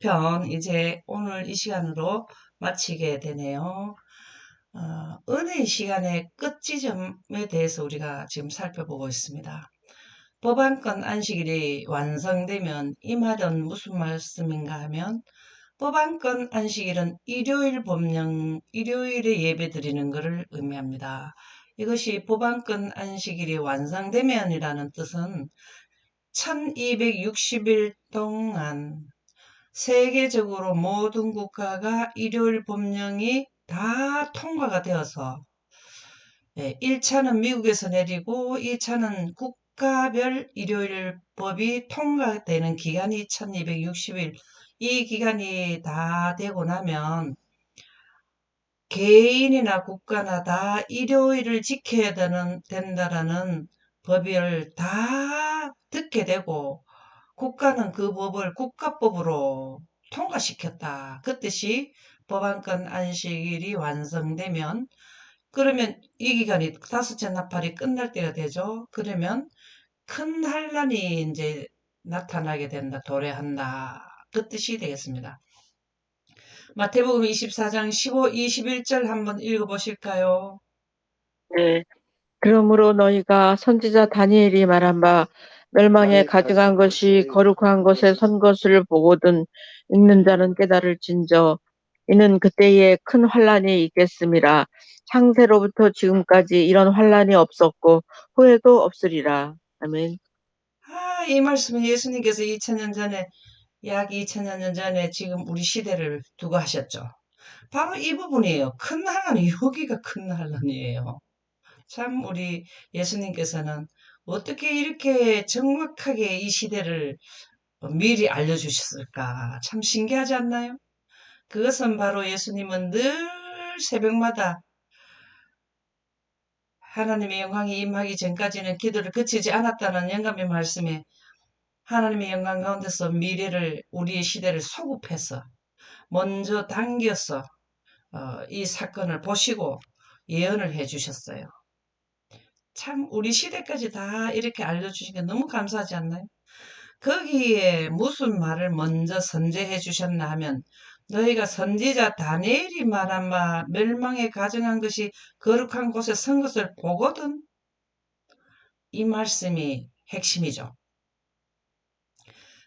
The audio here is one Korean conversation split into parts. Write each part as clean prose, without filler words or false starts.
편 이제 오늘 이 시간으로 마치게 되네요. 은혜의 시간의 끝 지점에 대해서 우리가 지금 살펴보고 있습니다. 법안권 안식일이 완성되면 이 말은 무슨 말씀인가 하면 법안권 안식일은 일요일에 예배 드리는 것을 의미합니다. 이것이 법안권 안식일이 완성되면이라는 뜻은 1260일 동안 세계적으로 모든 국가가 일요일 법령이 다 통과가 되어서 1차는 미국에서 내리고 2차는 국가별 일요일 법이 통과되는 기간이 1260일, 이 기간이 다 되고 나면 개인이나 국가나 다 일요일을 지켜야 된다라는 법을 다 듣게 되고, 국가는 그 법을 국가법으로 통과시켰다. 그 뜻이 법안권 안식일이 완성되면, 그러면 이 기간이 다섯째 나팔이 끝날 때가 되죠. 그러면 큰 환란이 이제 나타나게 된다. 도래한다. 그 뜻이 되겠습니다. 마태복음 24장 15, 21절 한번 읽어보실까요? 네. 그러므로 너희가 선지자 다니엘이 말한 바 멸망에 가증한 것이 거룩한 곳에 선 것을 보거든 읽는 자는 깨달을진저 이는 그때에 큰 환란이 있겠음이라. 창세로부터 지금까지 이런 환란이 없었고 후에도 없으리라. 아멘. 이 말씀은 예수님께서 약 2000년 전에 지금 우리 시대를 두고 하셨죠. 바로 이 부분이에요. 큰 환란이, 여기가 큰 환란이에요. 참 우리 예수님께서는 어떻게 이렇게 정확하게 이 시대를 미리 알려주셨을까? 참 신기하지 않나요? 그것은 바로 예수님은 늘 새벽마다 하나님의 영광이 임하기 전까지는 기도를 그치지 않았다는 영감의 말씀에 하나님의 영광 가운데서 미래를, 우리의 시대를 소급해서 먼저 당겨서 이 사건을 보시고 예언을 해 주셨어요. 참 우리 시대까지 다 이렇게 알려주신 게 너무 감사하지 않나요? 거기에 무슨 말을 먼저 선제해 주셨나 하면, 너희가 선지자 다니엘이 말한 바 멸망에 가증한 것이 거룩한 곳에 선 것을 보거든. 이 말씀이 핵심이죠.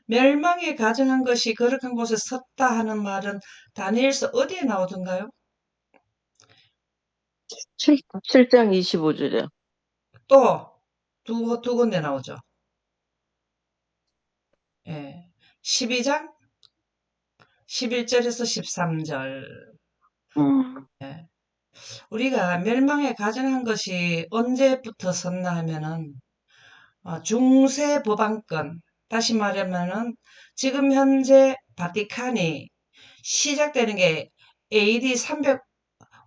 멸망에 가증한 것이 거룩한 곳에 섰다 하는 말은 다니엘서 어디에 나오던가요? 7장 25절이요. 또 두 군데 나오죠. 예. 12장 11절에서 13절. 예. 우리가 멸망에 가증한 것이 언제부터 섰나 하면은 중세 법안권, 다시 말하면은 지금 현재 바티칸이 시작되는 게 AD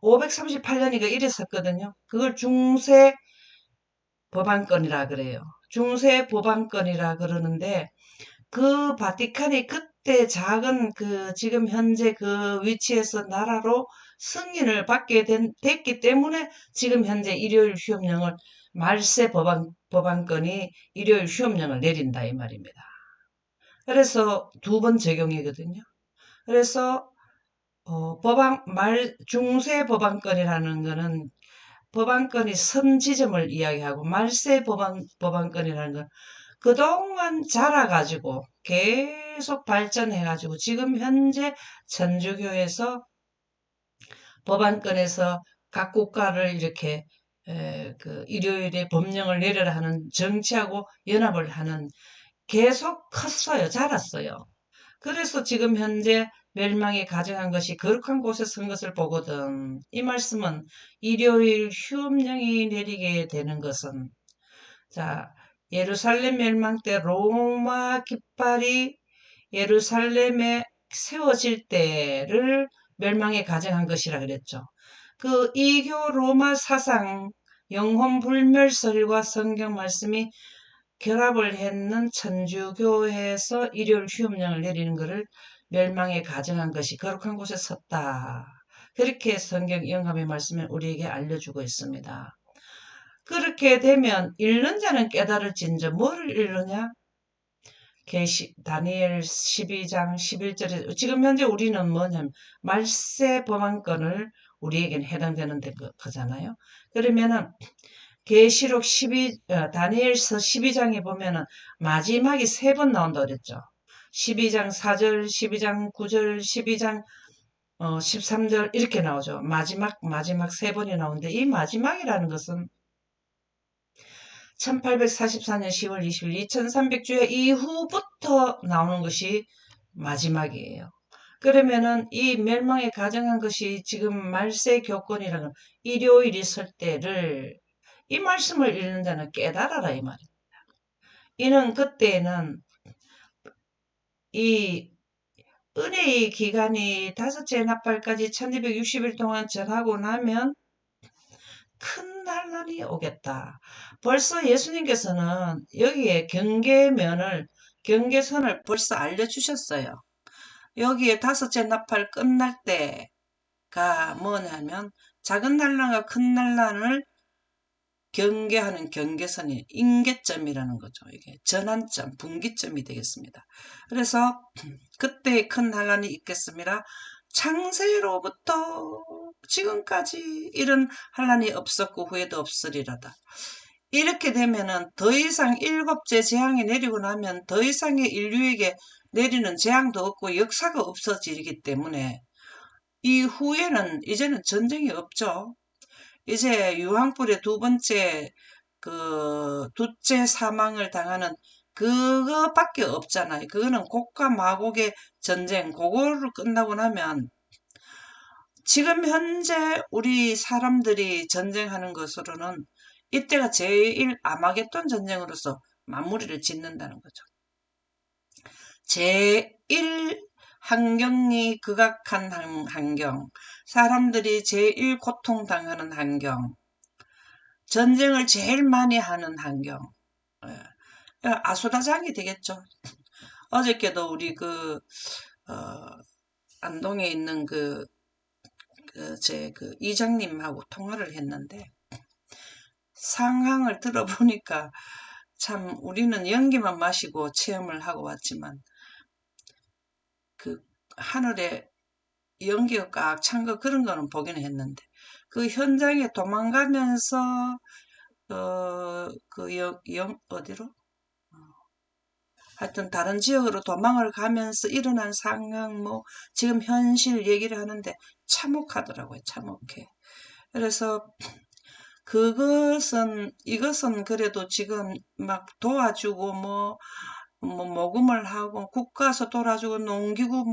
538년이가 이랬었거든요. 그걸 중세 법안권이라 그래요. 중세 법안권이라 그러는데, 그 바티칸이 그때 작은 그 지금 현재 그 위치에서 나라로 승인을 받게 됐기 때문에 지금 현재 일요일 휴업령을, 말세 법안권이 일요일 휴업령을 내린다 이 말입니다. 그래서 두 번 적용이거든요. 그래서 중세 법안권이라는 거는 법안권이 선 지점을 이야기하고, 말세 법안권이라는 건 그동안 자라가지고 계속 발전해가지고 지금 현재 천주교에서 법안권에서 각 국가를 이렇게 그 일요일에 법령을 내려라 하는, 정치하고 연합을 하는, 계속 컸어요. 자랐어요. 그래서 지금 현재 멸망이 가증한 것이 거룩한 곳에 선 것을 보거든. 이 말씀은 일요일 휴업령이 내리게 되는 것은, 자, 예루살렘 멸망 때 로마 깃발이 예루살렘에 세워질 때를 멸망에 가정한 것이라 그랬죠. 그 이교 로마 사상, 영혼 불멸설과 성경 말씀이 결합을 했는 천주교에서 일요일 휴업령을 내리는 것을 멸망에 가정한 것이 거룩한 곳에 섰다. 그렇게 성경 영감의 말씀을 우리에게 알려주고 있습니다. 그렇게 되면 읽는 자는 깨달을진저, 뭐를 읽느냐? 다니엘 12장 11절에 지금 현재 우리는 뭐냐면 말세 범안권을 우리에게는 해당되는 거잖아요. 그러면은 계시록 다니엘서 12장에 보면은 마지막이 3번 나온다 그랬죠. 12장 4절, 12장 9절, 12장 13절 이렇게 나오죠. 마지막 3번이 나오는데 이 마지막이라는 것은 1844년 10월 20일 2300주의 이후부터 나오는 것이 마지막이에요. 그러면은 이 멸망에 가정한 것이 지금 말세 교권이라는 일요일이 설 때를 이 말씀을 읽는 자는 깨달아라 이 말이에요. 이는 그때는 이 은혜의 기간이 다섯째 나팔까지 1260일 동안 전하고 나면 큰 난란이 오겠다. 벌써 예수님께서는 여기에 경계선을 벌써 알려주셨어요. 여기에 다섯째 나팔 끝날 때가 뭐냐면 작은 난란과 큰 난란을 경계하는 경계선이 임계점이라는 거죠. 이게 전환점, 분기점이 되겠습니다. 그래서 그때 큰 난란이 있겠습니다. 창세로부터 지금까지 이런 환란이 없었고 후에도 없으리라다. 이렇게 되면은 더 이상 일곱째 재앙이 내리고 나면 더 이상의 인류에게 내리는 재앙도 없고 역사가 없어지기 때문에 이후에는 이제는 전쟁이 없죠. 이제 유황불의 두째 사망을 당하는 그거밖에 없잖아요. 그거는 곡과 마곡의 전쟁, 그거를 끝나고 나면 지금 현재 우리 사람들이 전쟁하는 것으로는 이때가 제일 아마겟돈 전쟁으로서 마무리를 짓는다는 거죠. 제일 환경이 극악한 환경, 사람들이 제일 고통당하는 환경, 전쟁을 제일 많이 하는 환경, 예. 아수라장이 되겠죠. 어저께도 우리 안동에 있는 제 이장님하고 통화를 했는데, 상황을 들어보니까 참 우리는 연기만 마시고 체험을 하고 왔지만, 그 하늘에 연기가 꽉 찬 거 그런 거는 보기는 했는데, 그 현장에 도망가면서, 어디로? 하여튼 다른 지역으로 도망을 가면서 일어난 상황, 지금 현실 얘기를 하는데 참혹하더라고요. 참혹해. 그래서 이것은 그래도 지금 막 도와주고 모금을 하고 국가에서 도와주고 농기구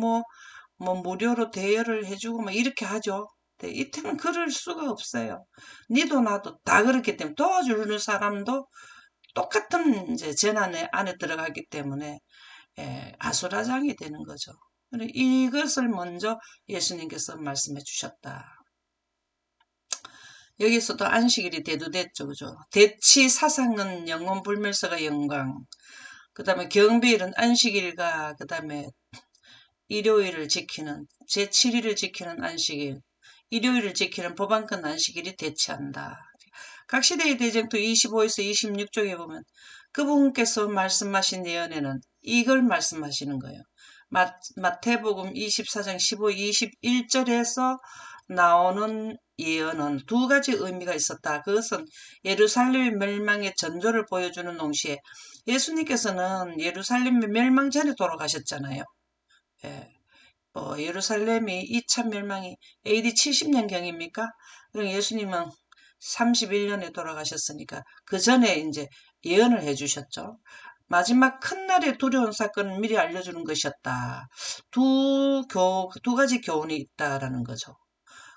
무료로 대여를 해주고 이렇게 하죠. 네, 이때는 그럴 수가 없어요. 니도 나도 다 그렇기 때문에 도와주는 사람도 똑같은 이제 재난 안에 들어가기 때문에 아수라장이 되는 거죠. 이것을 먼저 예수님께서 말씀해 주셨다. 여기서도 안식일이 대두됐죠. 그죠? 대치 사상은 영원 불멸서가 영광. 그 다음에 경배일은 안식일과 그 다음에 일요일을 지키는 제7일을 지키는 안식일, 일요일을 지키는 법안권 안식일이 대체한다. 각 시대의 대쟁투 25에서 26쪽에 보면 그분께서 말씀하신 예언에는 이걸 말씀하시는 거예요. 마태복음 24장 15, 21절에서 나오는 예언은 두 가지 의미가 있었다. 그것은 예루살렘 멸망의 전조를 보여주는 동시에 예수님께서는 예루살렘 멸망 전에 돌아가셨잖아요. 예. 예루살렘이 2차 멸망이 AD 70년경입니까? 그럼 예수님은 31년에 돌아가셨으니까 그 전에 이제 예언을 해주셨죠. 마지막 큰 날의 두려운 사건을 미리 알려주는 것이었다. 두 가지 교훈이 있다라는 거죠.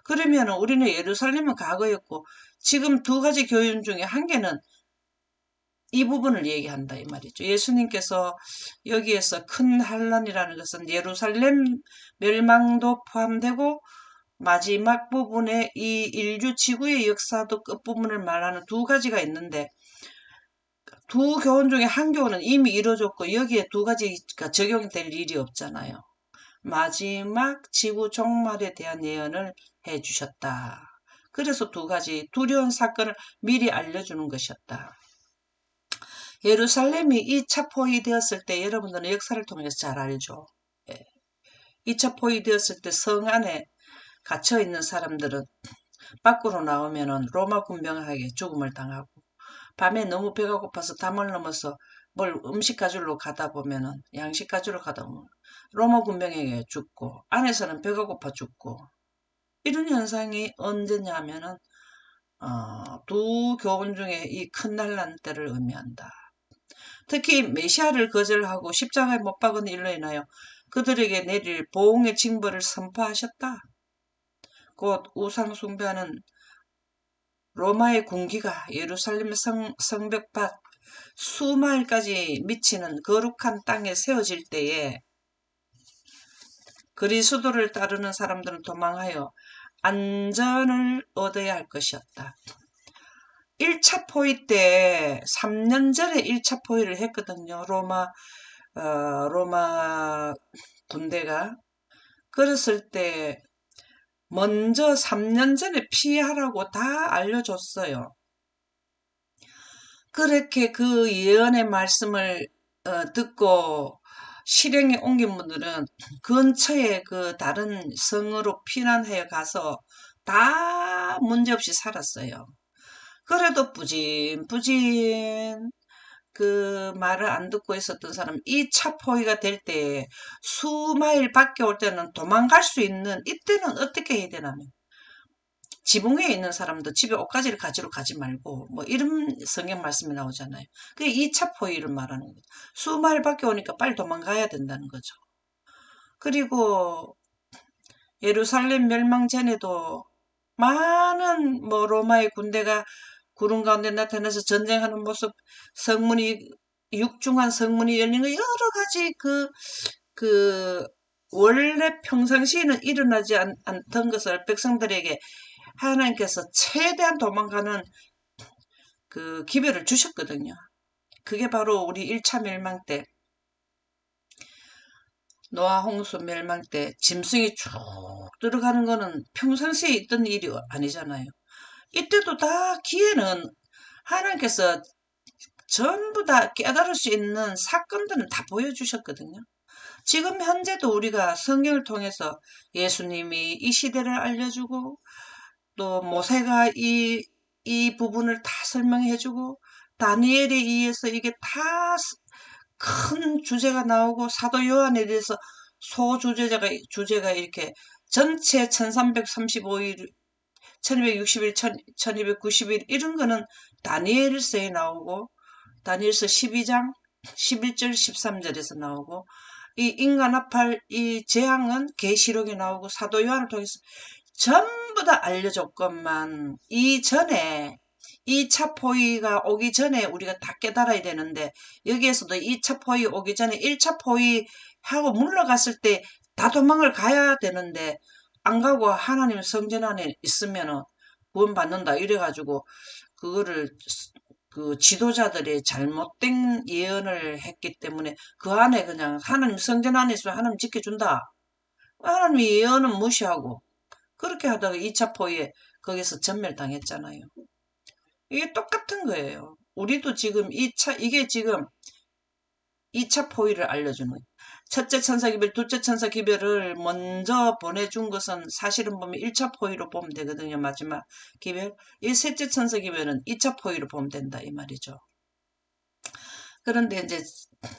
그러면 우리는 예루살렘은 과거였고 지금 두 가지 교훈 중에 한 개는 이 부분을 얘기한다 이 말이죠. 예수님께서 여기에서 큰 환란이라는 것은 예루살렘 멸망도 포함되고 마지막 부분에 이 인류 지구의 역사도 끝부분을 말하는 두 가지가 있는데 두 교훈 중에 한 교훈은 이미 이루어졌고 여기에 두 가지가 적용이 될 일이 없잖아요. 마지막 지구 종말에 대한 예언을 해주셨다. 그래서 두 가지 두려운 사건을 미리 알려주는 것이었다. 예루살렘이 2차 포위되었을 때 여러분들은 역사를 통해서 잘 알죠. 2차 포위되었을 때 성 안에 갇혀 있는 사람들은 밖으로 나오면은 로마 군병에게 죽음을 당하고, 밤에 너무 배가 고파서 담을 넘어서 뭘 음식 가지러 가다 보면은, 양식 가지러 가다 보면 로마 군병에게 죽고, 안에서는 배가 고파 죽고, 이런 현상이 언제냐면은 두 교훈 중에 이 큰 난란 때를 의미한다. 특히 메시아를 거절하고 십자가에 못 박은 일로 인하여 그들에게 내릴 보응의 징벌을 선포하셨다. 곧 우상 숭배하는 로마의 군기가 예루살렘 성벽 밖 수마일까지 미치는 거룩한 땅에 세워질 때에 그리스도를 따르는 사람들은 도망하여 안전을 얻어야 할 것이었다. 1차 포위 때 3년 전에 1차 포위를 했거든요. 로마 군대가. 그랬을 때 먼저 3년 전에 피하라고 다 알려줬어요. 그렇게 그 예언의 말씀을 듣고 실행에 옮긴 분들은 근처에 그 다른 성으로 피난해 가서 다 문제없이 살았어요. 그래도 뿌진뿌진 그 말을 안 듣고 있었던 사람 2차 포위가 될 때 수마일 밖에 올 때는 도망갈 수 있는 이때는 어떻게 해야 되냐면 지붕 위에 있는 사람도 집에 옷가지를 가지러 가지 말고 뭐 이런 성경 말씀이 나오잖아요. 그게 2차 포위를 말하는 거죠. 수마일 밖에 오니까 빨리 도망가야 된다는 거죠. 그리고 예루살렘 멸망 전에도 많은 뭐 로마의 군대가 구름 가운데 나타나서 전쟁하는 모습, 성문이 육중한 성문이 열린 거 여러 가지 그 원래 평상시에는 일어나지 않던 것을 백성들에게 하나님께서 최대한 도망가는 그 기회를 주셨거든요. 그게 바로 우리 1차 멸망 때 노아 홍수 멸망 때 짐승이 쭉 들어가는 거는 평상시에 있던 일이 아니잖아요. 이때도 다 기회는 하나님께서 전부 다 깨달을 수 있는 사건들은 다 보여주셨거든요. 지금 현재도 우리가 성경을 통해서 예수님이 이 시대를 알려주고 또 모세가 이 부분을 다 설명해주고 다니엘에 의해서 이게 다 큰 주제가 나오고 사도 요한에 대해서 주제가 이렇게 전체 1335일 1260일 1290일 이런 거는 다니엘서에 나오고 다니엘서 12장 11절 13절에서 나오고 이 인간합할 이 재앙은 계시록에 나오고 사도 요한을 통해서 전부 다 알려줬건만 이전에 2차 포위가 오기 전에 우리가 다 깨달아야 되는데 여기에서도 2차 포위 오기 전에 1차 포위하고 물러갔을 때 다 도망을 가야 되는데 안 가고 하나님 성전 안에 있으면은 구원 받는다 이래가지고 그거를 그 지도자들이 잘못된 예언을 했기 때문에 그 안에 그냥 하나님 성전 안에 있으면 하나님 지켜준다. 하나님의 예언은 무시하고 그렇게 하다가 2차 포위에 거기서 전멸당했잖아요. 이게 똑같은 거예요. 우리도 지금 이게 지금 2차 포위를 알려주는 거예요. 첫째 천사 기별, 둘째 천사 기별을 먼저 보내준 것은 사실은 보면 1차 포위로 보면 되거든요. 마지막 기별. 이 셋째 천사 기별은 2차 포위로 보면 된다. 이 말이죠. 그런데 이제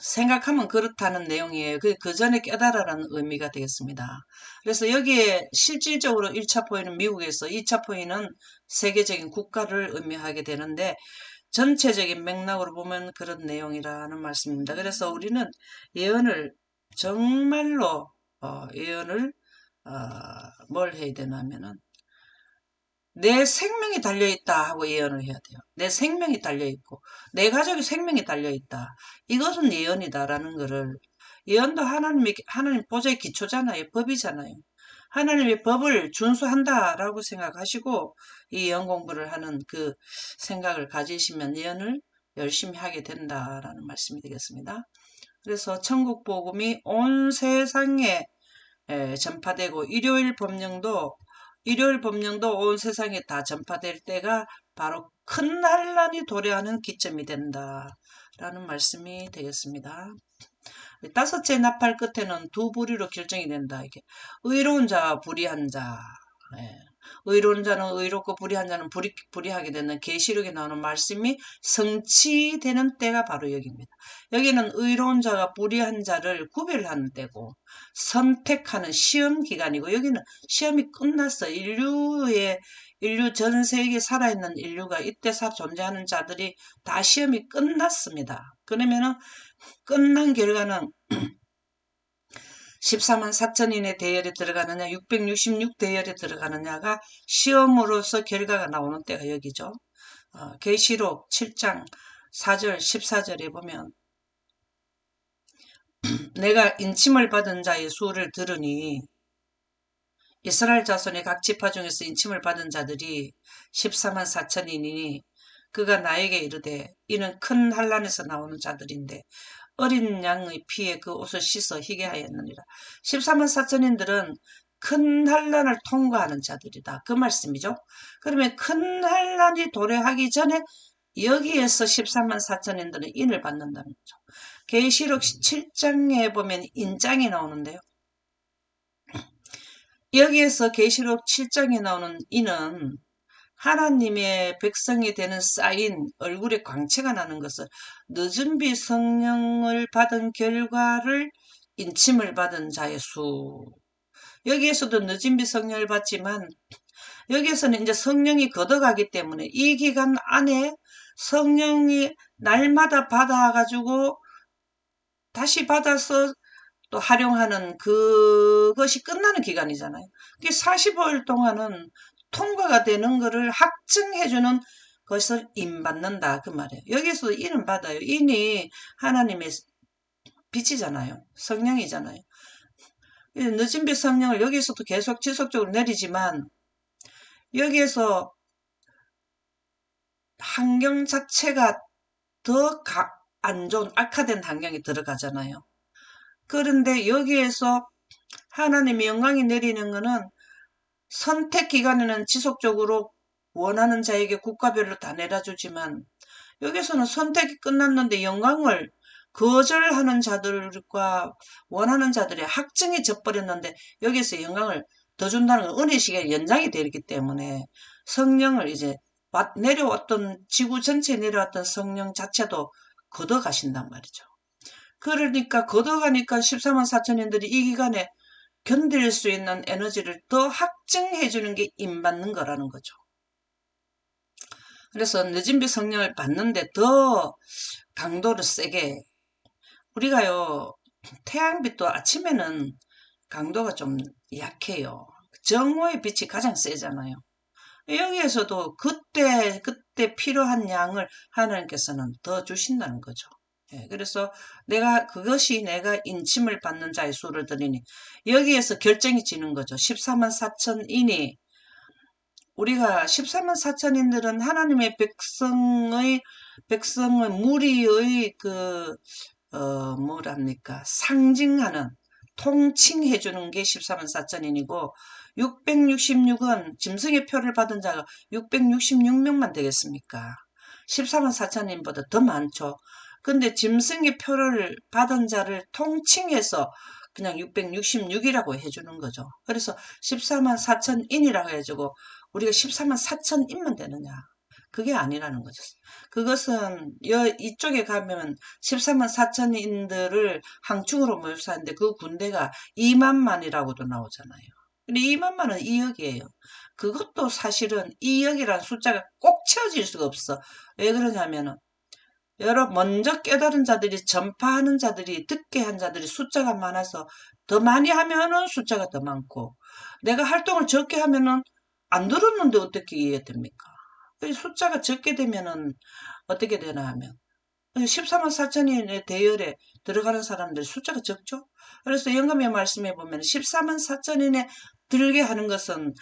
생각하면 그렇다는 내용이에요. 그 전에 깨달으라는 의미가 되겠습니다. 그래서 여기에 실질적으로 1차 포위는 미국에서 2차 포위는 세계적인 국가를 의미하게 되는데 전체적인 맥락으로 보면 그런 내용이라는 말씀입니다. 그래서 우리는 예언을 정말로 예언을 뭘 해야 되냐면은 내 생명이 달려있다 하고 예언을 해야 돼요. 내 생명이 달려있고 내 가족의 생명이 달려있다. 이것은 예언이다라는 거를 예언도 하나님 보좌의 기초잖아요. 법이잖아요. 하나님의 법을 준수한다라고 생각하시고 이 예언 공부를 하는 그 생각을 가지시면 예언을 열심히 하게 된다라는 말씀이 되겠습니다. 그래서 천국 복음이 온 세상에 전파되고 일요일 법령도 온 세상에 다 전파될 때가 바로 큰 난란이 도래하는 기점이 된다. 라는 말씀이 되겠습니다. 다섯째 나팔 끝에는 두 부류로 결정이 된다. 이게 의로운 자와 불의한 자. 예. 의로운 자는 의롭고 불의한 자는 불의하게 되는 계시록에 나오는 말씀이 성취되는 때가 바로 여기입니다. 여기는 의로운 자와 불의한 자를 구별하는 때고 선택하는 시험 기간이고 여기는 시험이 끝났어. 인류 전 세계에 살아있는 인류가 이때 존재하는 자들이 다 시험이 끝났습니다. 그러면은 끝난 결과는 14만 4천인의 대열에 들어가느냐 666 대열에 들어가느냐가 시험으로서 결과가 나오는 때가 여기죠. 계시록 7장 4절 14절에 보면 내가 인침을 받은 자의 수를 들으니 이스라엘 자손의 각 지파 중에서 인침을 받은 자들이 14만 4천이니 그가 나에게 이르되 이는 큰 환란에서 나오는 자들인데 어린 양의 피에 그 옷을 씻어 희게 하였느니라. 14만 4천인들은 큰 환란을 통과하는 자들이다. 그 말씀이죠. 그러면 큰 환란이 도래하기 전에 여기에서 14만 4천인들은 인을 받는다는 거죠. 계시록 7장에 보면 인장이 나오는데요. 여기에서 계시록 7장에 나오는 인은 하나님의 백성이 되는 사인, 얼굴에 광채가 나는 것을 늦은비 성령을 받은 결과를 인침을 받은 자의 수. 여기에서도 늦은비 성령을 받지만 여기에서는 이제 성령이 걷어가기 때문에 이 기간 안에 성령이 날마다 받아가지고 다시 받아서 또 활용하는 그것이 끝나는 기간이잖아요. 그게 45일 동안은 통과가 되는 것을 확증해주는 것을 인받는다 그 말이에요. 여기서도 인은 받아요. 인이 하나님의 빛이잖아요. 성령이잖아요. 늦은 빛 성령을 여기서도 계속 지속적으로 내리지만 여기에서 환경 자체가 더 안 좋은 악화된 환경이 들어가잖아요. 그런데 여기에서 하나님의 영광이 내리는 것은 선택 기간에는 지속적으로 원하는 자에게 국가별로 다 내려주지만 여기서는 선택이 끝났는데 영광을 거절하는 자들과 원하는 자들의 확증이 져버렸는데 여기서 영광을 더 준다는 건 은혜 시간이 연장이 되기 때문에 성령을 이제 내려왔던 지구 전체에 내려왔던 성령 자체도 걷어가신단 말이죠. 그러니까 걷어가니까 14만 4천인들이 이 기간에 견딜 수 있는 에너지를 더 확증해 주는 게 인받는 거라는 거죠. 그래서 늦은 빛 성령을 받는데 더 강도를 세게 우리가요 태양빛도 아침에는 강도가 좀 약해요. 정오의 빛이 가장 세잖아요. 여기에서도 그때 필요한 양을 하나님께서는 더 주신다는 거죠. 예, 그래서 그것이 내가 인침을 받는 자의 수를 들으니 여기에서 결정이 지는 거죠. 14만 4천인이 우리가 14만 4천인들은 하나님의 백성의 무리의 뭐랍니까? 상징하는 통칭해주는 게 14만 4천인이고 666은 짐승의 표를 받은 자가 666명만 되겠습니까? 14만 4천인보다 더 많죠. 근데 짐승의 표를 받은 자를 통칭해서 그냥 666이라고 해주는 거죠. 그래서 14만 4천인이라고 해주고 우리가 14만 4천인만 되느냐. 그게 아니라는 거죠. 그것은 이쪽에 가면 14만 4천인들을 항충으로 묘사하는데 그 군대가 2만만이라고도 나오잖아요. 근데 2만만은 2억이에요. 그것도 사실은 2억이라는 숫자가 꼭 채워질 수가 없어. 왜 그러냐면은 먼저 깨달은 자들이 전파하는 자들이 듣게 한 자들이 숫자가 많아서 더 많이 하면은 숫자가 더 많고 내가 활동을 적게 하면은 안 들었는데 어떻게 이해됩니까? 숫자가 적게 되면은 어떻게 되나 하면 14만 4천인의 대열에 들어가는 사람들 숫자가 적죠. 그래서 영감의 말씀에 보면 14만 4천인에 들게 하는 것은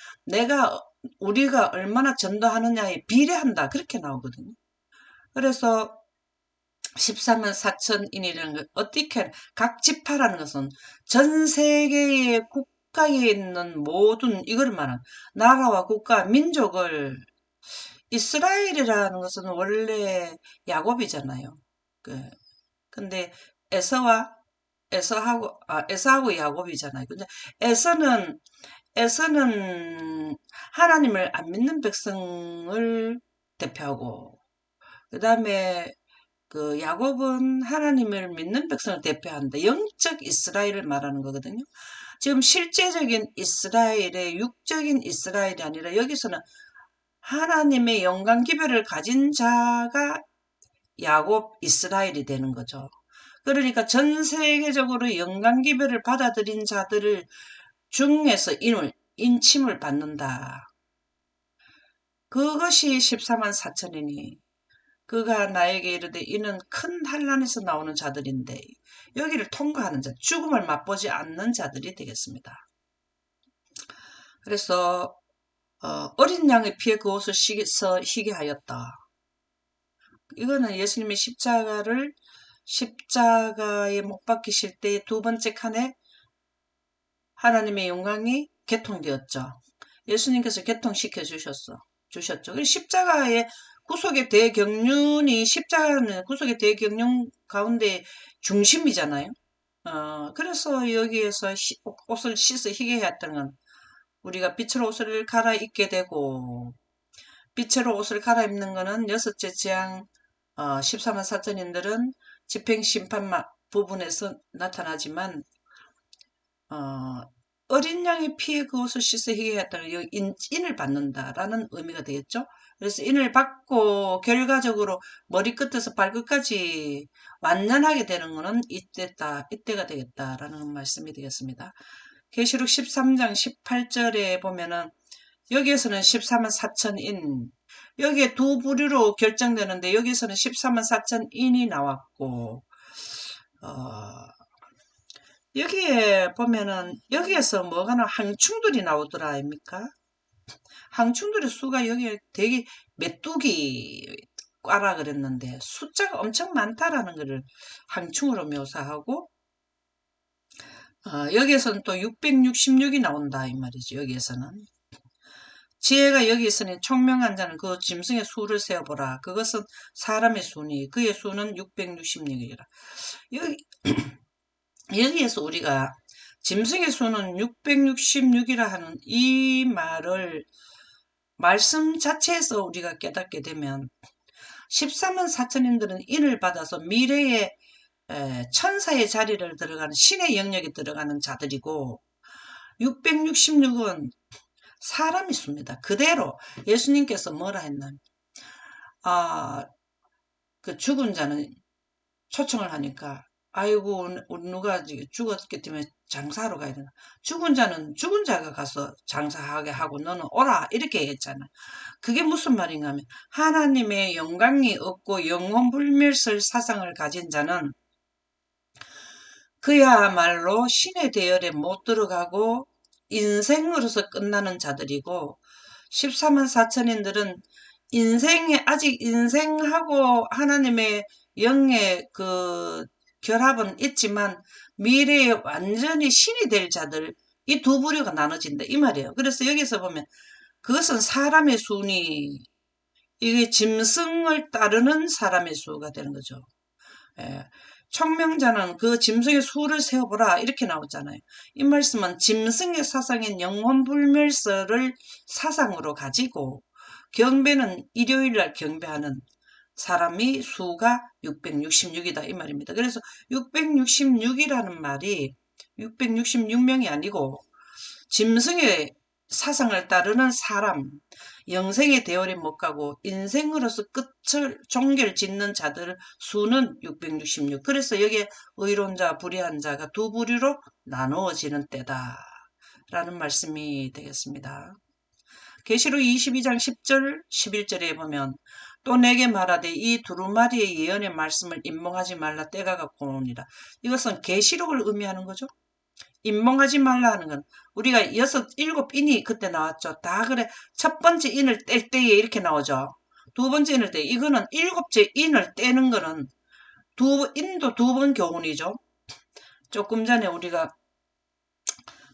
우리가 얼마나 전도하느냐에 비례한다 그렇게 나오거든요. 그래서 14만 4천인이라는 것 어떻게 각 지파라는 것은 전 세계의 국가에 있는 모든 이걸 말한 나라와 국가 민족을 이스라엘이라는 것은 원래 야곱이잖아요. 그, 근데 에서하고 야곱이잖아요. 근데 에서는 하나님을 안 믿는 백성을 대표하고, 그 다음에 그 야곱은 하나님을 믿는 백성을 대표한다. 영적 이스라엘을 말하는 거거든요. 지금 실제적인 이스라엘의 육적인 이스라엘이 아니라 여기서는 하나님의 영광 기별을 가진 자가 야곱 이스라엘이 되는 거죠. 그러니까 전 세계적으로 영광 기별을 받아들인 자들을 중에서 인침을 받는다. 그것이 14만 4천이니 그가 나에게 이르되 이는 큰 환난에서 나오는 자들인데 여기를 통과하는 자, 죽음을 맛보지 않는 자들이 되겠습니다. 그래서 어린 양의 피에 그 옷을 희게 하였다. 이거는 예수님의 십자가에 못 박히실 때의 두 번째 칸에 하나님의 영광이 개통되었죠. 예수님께서 개통시켜 주셨죠. 그래서 십자가의 구속의 대경륜이 십자가는 구속의 대경륜 가운데 중심이잖아요. 그래서 여기에서 옷을 씻어 희게 했던 건 우리가 빛으로 옷을 갈아입게 되고 빛으로 옷을 갈아입는 것은 여섯째 재앙 14만 4천인들은 집행심판 부분에서 나타나지만 어린 양의 피에 그 옷을 씻어 희게 했다는 여기 인을 받는다라는 의미가 되겠죠. 그래서 인을 받고 결과적으로 머리끝에서 발끝까지 완전하게 되는 것은 이때가 되겠다라는 말씀이 되겠습니다. 계시록 13장 18절에 보면은 여기에서는 14만 4천인 여기에 두 부류로 결정되는데 여기에서는 14만 4천인이 나왔고 여기에 보면은 여기에서 뭐가 나 항충들이 나오더라 아닙니까? 항충들의 수가 여기에 되게 메뚜기 꽈라 그랬는데 숫자가 엄청 많다라는 것을 항충으로 묘사하고 여기에서는 또 666이 나온다 이 말이죠. 여기에서는 지혜가 여기 있으니 총명한 자는 그 짐승의 수를 세어보라. 그것은 사람의 수니 그의 수는 666이라. 여기에서 우리가 짐승의 수는 666이라 하는 이 말을 말씀 자체에서 우리가 깨닫게 되면 14만 4천인들은 인을 받아서 미래의 천사의 자리를 들어가는 신의 영역에 들어가는 자들이고 666은 사람이 수입니다. 그대로 예수님께서 뭐라 했냐면 그 죽은 자는 초청을 하니까 아이고 누가 죽었기 때문에 장사하러 가야 되나. 죽은 자는 죽은 자가 가서 장사하게 하고 너는 오라 이렇게 했잖아. 그게 무슨 말인가 하면 하나님의 영광이 없고 영혼불멸설 사상을 가진 자는 그야말로 신의 대열에 못 들어가고 인생으로서 끝나는 자들이고 14만 4천인들은 아직 인생하고 하나님의 영의 그 결합은 있지만 미래에 완전히 신이 될 자들 이 두 부류가 나눠진다 이 말이에요. 그래서 여기서 보면 그것은 사람의 수니 이게 짐승을 따르는 사람의 수가 되는 거죠. 예. 청명자는 그 짐승의 수를 세어보라 이렇게 나오잖아요. 이 말씀은 짐승의 사상인 영혼불멸설을 사상으로 가지고 경배는 일요일날 경배하는 사람이 수가 666이다 이 말입니다. 그래서 666이라는 말이 666명이 아니고 짐승의 사상을 따르는 사람, 영생의 대열에 못 가고 인생으로서 종결 짓는 자들 수는 666. 그래서 여기에 의로운 자, 불의한 자가 두 부류로 나누어지는 때다. 라는 말씀이 되겠습니다. 계시록 22장 10절, 11절에 보면 또 내게 말하되 이 두루마리의 예언의 말씀을 임몽하지 말라 때가 갖고 오니라. 이것은 계시록을 의미하는 거죠. 임몽하지 말라 하는 건 우리가 일곱 인이 그때 나왔죠. 다 그래. 첫 번째 인을 뗄 때에 이렇게 나오죠. 두 번째 인을 때 이거는 일곱째 인을 떼는 거는 인도 두 번 교훈이죠. 조금 전에 우리가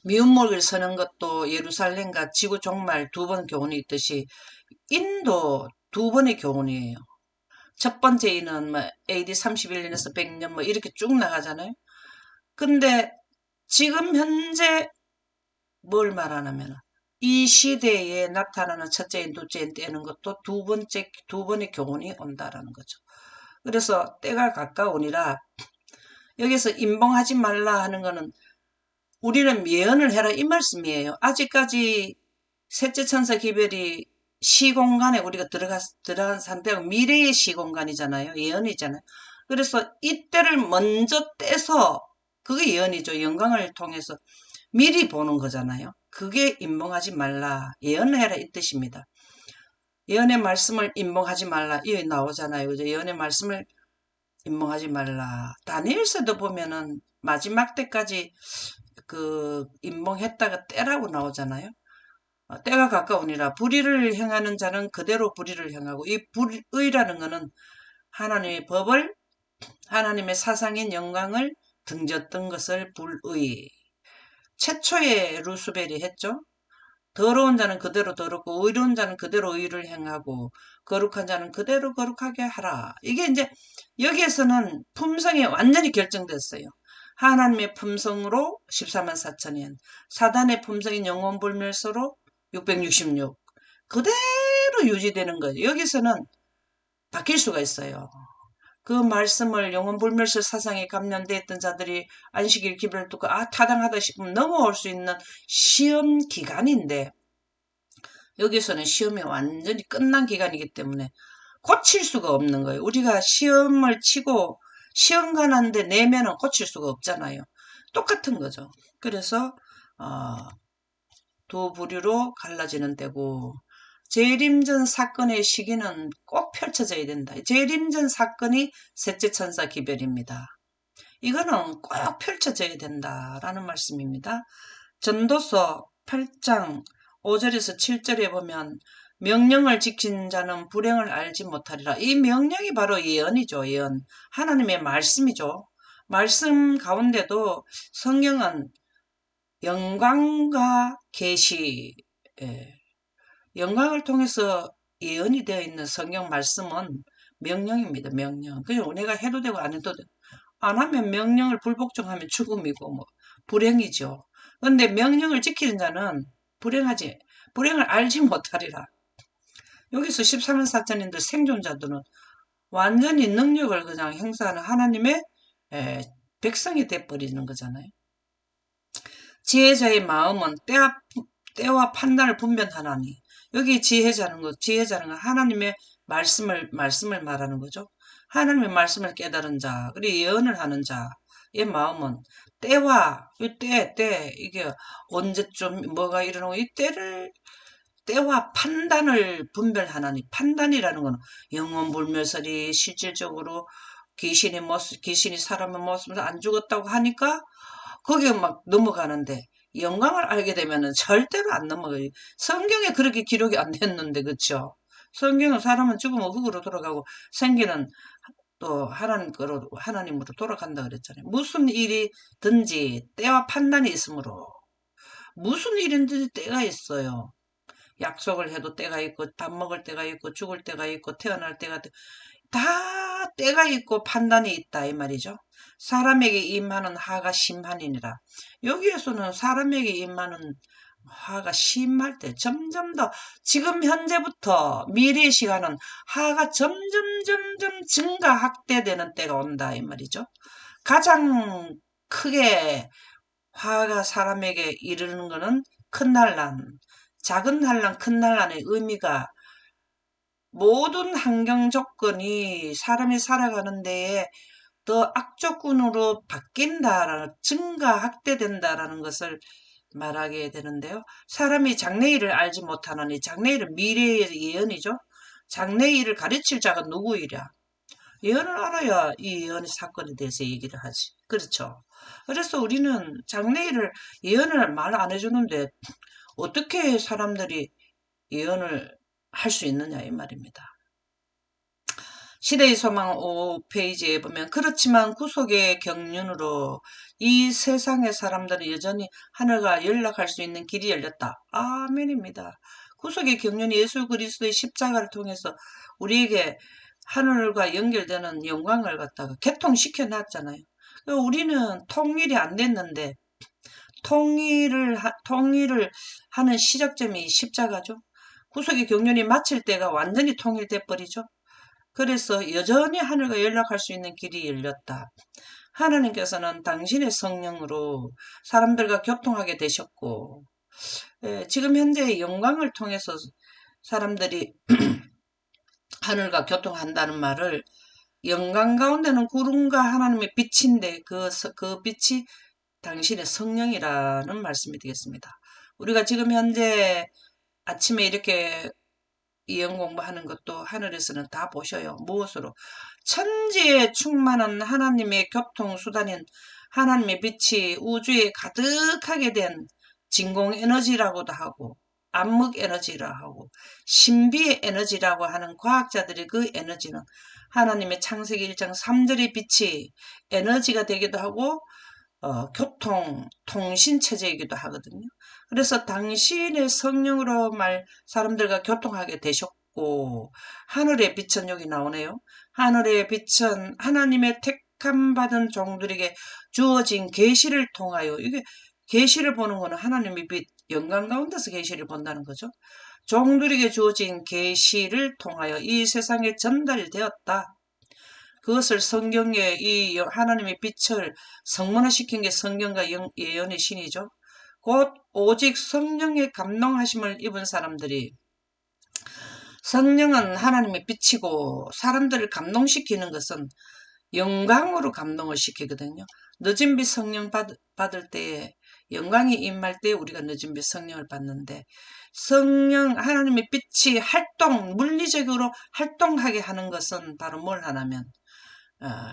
미운목을 서는 것도 예루살렘과 지구 종말 두 번 교훈이 있듯이 인도 두 번의 교훈이에요. 첫 번째 인은 뭐 AD 31년에서 100년 뭐 이렇게 쭉 나가잖아요. 근데 지금 현재 뭘 말하냐면 이 시대에 나타나는 첫째인, 둘째인 때는 것도 두 번의 교훈이 온다라는 거죠. 그래서 때가 가까우니라 여기서 임봉하지 말라 하는 거는 우리는 예언을 해라 이 말씀이에요. 아직까지 셋째 천사 기별이 시공간에 우리가 들어간 상태가 미래의 시공간이잖아요. 예언이잖아요. 그래서 이때를 먼저 떼서 그게 예언이죠. 영광을 통해서 미리 보는 거잖아요. 그게 임봉하지 말라. 예언해라 이 뜻입니다. 예언의 말씀을 임봉하지 말라. 이게 나오잖아요. 그죠? 예언의 말씀을 임봉하지 말라. 다니엘서도 보면은 마지막 때까지 그 임봉했다가 때라고 나오잖아요. 때가 가까우니라 불의를 행하는 자는 그대로 불의를 행하고 이 불의라는 거는 하나님의 법을 하나님의 사상인 영광을 등졌던 것을 불의. 최초의 루스벨이 했죠. 더러운 자는 그대로 더럽고 의로운 자는 그대로 의를 행하고 거룩한 자는 그대로 거룩하게 하라. 이게 이제 여기에서는 품성이 완전히 결정됐어요. 하나님의 품성으로 14만 4천년, 사단의 품성인 영혼불멸서로 666. 그대로 유지되는 거예요. 여기서는 바뀔 수가 있어요. 그 말씀을 영혼불멸서 사상에 감염되어 있던 자들이 안식일 기별을 듣고 타당하다 싶으면 넘어올 수 있는 시험 기간인데 여기서는 시험이 완전히 끝난 기간이기 때문에 고칠 수가 없는 거예요. 우리가 시험을 치고 시험 가는데 내면은 고칠 수가 없잖아요. 똑같은 거죠. 그래서 두 부류로 갈라지는 때고 재림전 사건의 시기는 꼭 펼쳐져야 된다. 재림전 사건이 셋째 천사 기별입니다. 이거는 꼭 펼쳐져야 된다라는 말씀입니다. 전도서 8장 5절에서 7절에 보면 명령을 지킨 자는 불행을 알지 못하리라. 이 명령이 바로 예언이죠. 예언. 하나님의 말씀이죠. 말씀 가운데도 성경은 영광과 계시, 영광을 통해서 예언이 되어 있는 성경 말씀은 명령입니다. 명령. 그냥 내가 해도 되고 안 해도 되고. 안 하면 명령을 불복종하면 죽음이고 뭐 불행이죠. 그런데 명령을 지키는 자는 불행을 알지 못하리라. 여기서 13만 4천인들 생존자들은 완전히 능력을 그냥 행사하는 하나님의 백성이 돼버리는 거잖아요. 지혜자의 마음은 때와 판단을 분별하나니 여기 지혜자는 건 하나님의 말씀을 말하는 거죠. 하나님의 말씀을 깨달은 자, 그리고 예언을 하는 자의 마음은 이게 언제쯤 뭐가 일어나고 이 때와 판단을 분별하나니, 판단이라는 건 영혼불멸설이 실질적으로 귀신이 사람의 모습에서 안 죽었다고 하니까 거기에 막 넘어가는데 영광을 알게 되면은 절대로 안 넘어가요. 성경에 그렇게 기록이 안 됐는데, 그쵸? 성경은 사람은 죽으면 흙으로 돌아가고 생기는 또 하나님으로 돌아간다 그랬잖아요. 무슨 일이든지 때와 판단이 있으므로 무슨 일인지 때가 있어요. 약속을 해도 때가 있고 밥 먹을 때가 있고 죽을 때가 있고 태어날 때가 다 때가 있고 판단이 있다 이 말이죠. 사람에게 임하는 하가 심하니라. 여기에서는 사람에게 임하는 하가 심할 때 점점 더 지금 현재부터 미래의 시간은 하가 점점 증가 확대되는 때가 온다 이 말이죠. 가장 크게 화가 사람에게 이르는 것은 큰 난란, 작은 난란, 큰 난란의 의미가 모든 환경 조건이 사람이 살아가는 데에 더 악조건으로 바뀐다라는, 증가, 확대된다라는 것을 말하게 되는데요. 사람이 장래일을 알지 못하느니, 장래일은 미래의 예언이죠. 장래일을 가르칠 자가 누구이랴. 예언을 알아야 이 예언의 사건에 대해서 얘기를 하지. 그렇죠. 그래서 우리는 장래일을 예언을 말 안 해주는데 어떻게 사람들이 예언을 할 수 있느냐 이 말입니다. 시대의 소망 5페이지에 보면 그렇지만 구속의 경륜으로 이 세상의 사람들은 여전히 하늘과 연락할 수 있는 길이 열렸다. 아멘입니다. 구속의 경륜이 예수 그리스도의 십자가를 통해서 우리에게 하늘과 연결되는 영광을 갖다가 개통시켜 놨잖아요. 우리는 통일이 안 됐는데 통일을 하는 시작점이 십자가죠. 구속의 경륜이 마칠 때가 완전히 통일돼 버리죠. 그래서 여전히 하늘과 연락할 수 있는 길이 열렸다. 하나님께서는 당신의 성령으로 사람들과 교통하게 되셨고, 지금 현재 영광을 통해서 사람들이 하늘과 교통한다는 말을, 영광 가운데는 구름과 하나님의 빛인데 그 빛이 당신의 성령이라는 말씀이 되겠습니다. 우리가 지금 현재 아침에 이렇게 이연 공부하는 것도 하늘에서는 다 보셔요. 무엇으로? 천지에 충만한 하나님의 교통수단인 하나님의 빛이 우주에 가득하게 된 진공 에너지라고도 하고, 암흑 에너지라 하고, 신비의 에너지라고 하는 과학자들이 그 에너지는 하나님의 창세기 1장 3절의 빛이 에너지가 되기도 하고, 통신체제이기도 하거든요. 그래서 당신의 성령으로 사람들과 교통하게 되셨고, 하늘의 빛은 여기 나오네요. 하늘의 빛은 하나님의 택함 받은 종들에게 주어진 계시를 통하여, 이게 계시를 보는 거는 하나님의 빛, 영광 가운데서 계시를 본다는 거죠. 종들에게 주어진 계시를 통하여 이 세상에 전달되었다. 그것을 성경에 이 하나님의 빛을 성문화시킨 게 성경과 예언의 신이죠. 곧 오직 성령의 감동하심을 입은 사람들이, 성령은 하나님의 빛이고 사람들을 감동시키는 것은 영광으로 감동을 시키거든요. 늦은 빛 성령 받을 때에, 영광이 임할 때 우리가 늦은 빛 성령을 받는데, 성령 하나님의 빛이 물리적으로 활동하게 하는 것은 바로 뭘 하냐면,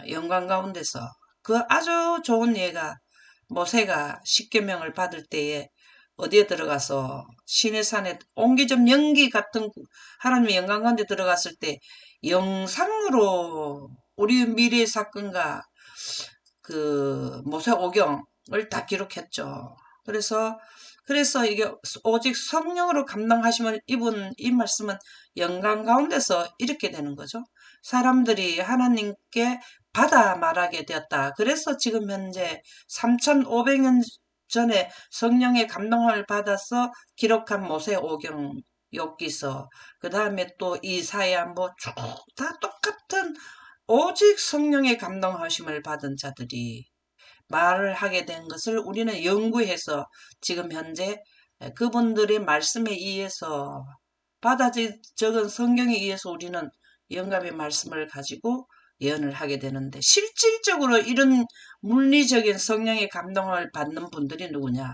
영광 가운데서 그 아주 좋은 예가, 모세가 십계명을 받을 때에 어디에 들어가서 시내산에 옹기점 연기 같은 하나님의 영광 가운데 들어갔을 때 영상으로 우리 미래의 사건과 그 모세 오경을 다 기록했죠. 그래서 이게 오직 성령으로 감동하심을 입은 이 말씀은 영광 가운데서 이렇게 되는 거죠. 사람들이 하나님께 받아 말하게 되었다. 그래서 지금 현재 3500년 전에 성령의 감동을 받아서 기록한 모세 오경, 욥기서, 그 다음에 또 이사야 뭐 쭉 다 똑같은, 오직 성령의 감동하심을 받은 자들이 말을 하게 된 것을 우리는 연구해서 지금 현재 그분들의 말씀에 의해서 받아 적은 성경에 의해서 우리는 영감의 말씀을 가지고 예언을 하게 되는데, 실질적으로 이런 물리적인 성령의 감동을 받는 분들이 누구냐?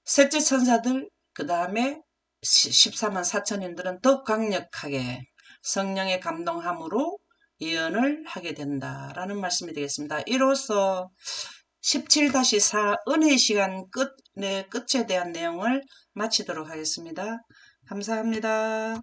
셋째 천사들, 그 다음에 14만 4천인들은 더욱 강력하게 성령의 감동함으로 예언을 하게 된다라는 말씀이 되겠습니다. 이로써 17-4 은혜의 시간 끝에 대한 내용을 마치도록 하겠습니다. 감사합니다.